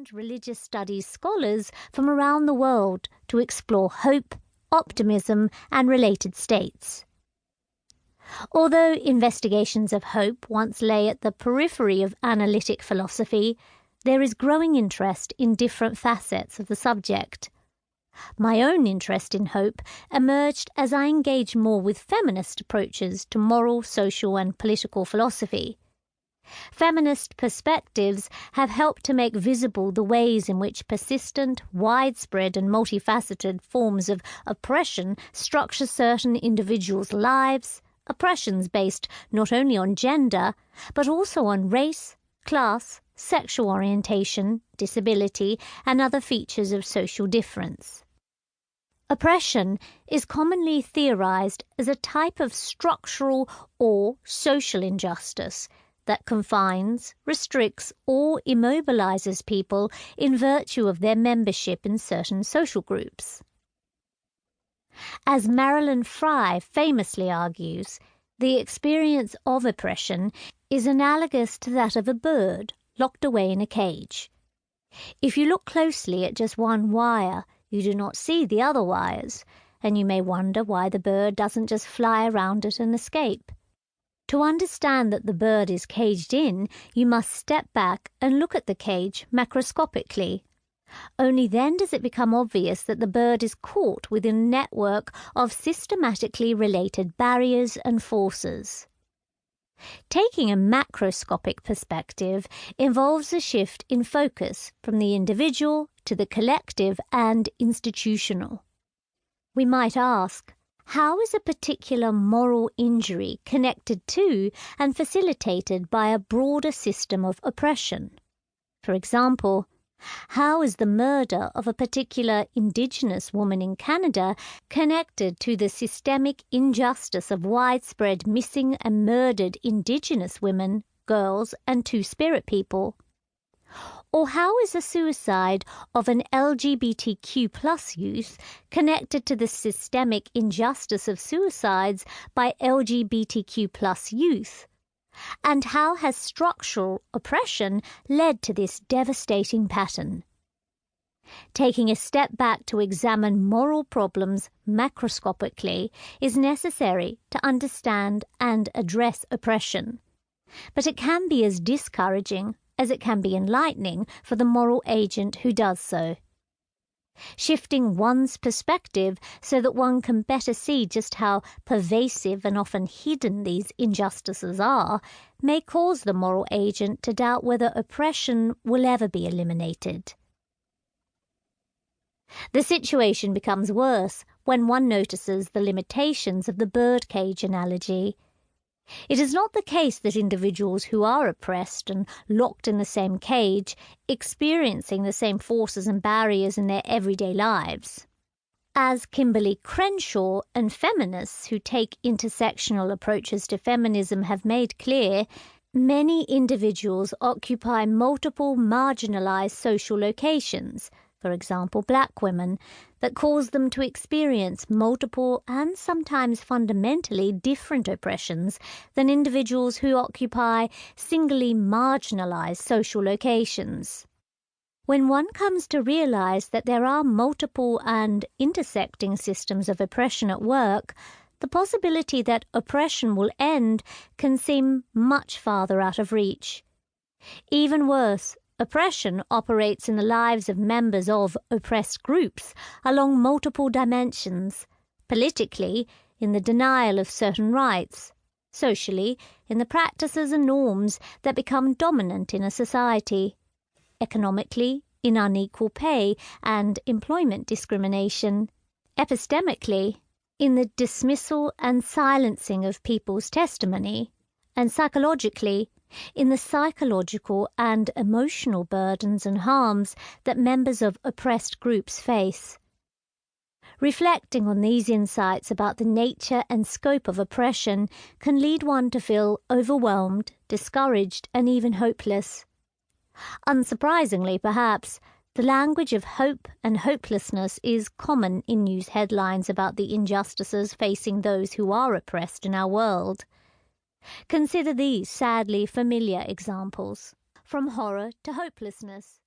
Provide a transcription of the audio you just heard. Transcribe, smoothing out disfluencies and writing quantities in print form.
and religious studies scholars from around the world to explore hope, optimism, and related states. Although investigations of hope once lay at the periphery of analytic philosophy, there is growing interest in different facets of the subject. My own interest in hope emerged as I engaged more with feminist approaches to moral, social, and political philosophy. Feminist perspectives have helped to make visible the ways in which persistent, widespread, and multifaceted forms of oppression structure certain individuals' lives, oppressions based not only on gender, but also on race, class, sexual orientation, disability, and other features of social difference. Oppression is commonly theorized as a type of structural or social injustice that confines, restricts, or immobilizes people in virtue of their membership in certain social groups. As Marilyn Frye famously argues, the experience of oppression is analogous to that of a bird locked away in a cage. If you look closely at just one wire, you do not see the other wires, and you may wonder why the bird doesn't just fly around it and escape. To understand that the bird is caged in, you must step back and look at the cage macroscopically. Only then does it become obvious that the bird is caught within a network of systematically related barriers and forces. Taking a macroscopic perspective involves a shift in focus from the individual to the collective and institutional. We might ask, how is a particular moral injury connected to and facilitated by a broader system of oppression? For example, how is the murder of a particular Indigenous woman in Canada connected to the systemic injustice of widespread missing and murdered Indigenous women, girls, and Two-Spirit people? Or how is the suicide of an LGBTQ+ youth connected to the systemic injustice of suicides by LGBTQ+ youth? And how has structural oppression led to this devastating pattern? Taking a step back to examine moral problems macroscopically is necessary to understand and address oppression, but it can be as discouraging as it can be enlightening for the moral agent who does so. Shifting one's perspective so that one can better see just how pervasive and often hidden these injustices are may cause the moral agent to doubt whether oppression will ever be eliminated. The situation becomes worse when one notices the limitations of the birdcage analogy. It is not the case that individuals who are oppressed and locked in the same cage, experiencing the same forces and barriers in their everyday lives. As Kimberly Crenshaw and feminists who take intersectional approaches to feminism have made clear, many individuals occupy multiple marginalized social locations, for example black women, that cause them to experience multiple and sometimes fundamentally different oppressions than individuals who occupy singly marginalized social locations. When one comes to realize that there are multiple and intersecting systems of oppression at work, the possibility that oppression will end can seem much farther out of reach. Even worse, oppression operates in the lives of members of oppressed groups along multiple dimensions: politically, in the denial of certain rights; socially, in the practices and norms that become dominant in a society; economically, in unequal pay and employment discrimination; epistemically, in the dismissal and silencing of people's testimony; and psychologically, in the psychological and emotional burdens and harms that members of oppressed groups face. Reflecting on these insights about the nature and scope of oppression can lead one to feel overwhelmed, discouraged, and even hopeless. Unsurprisingly, perhaps, the language of hope and hopelessness is common in news headlines about the injustices facing those who are oppressed in our world. Consider these sadly familiar examples, from horror to hopelessness.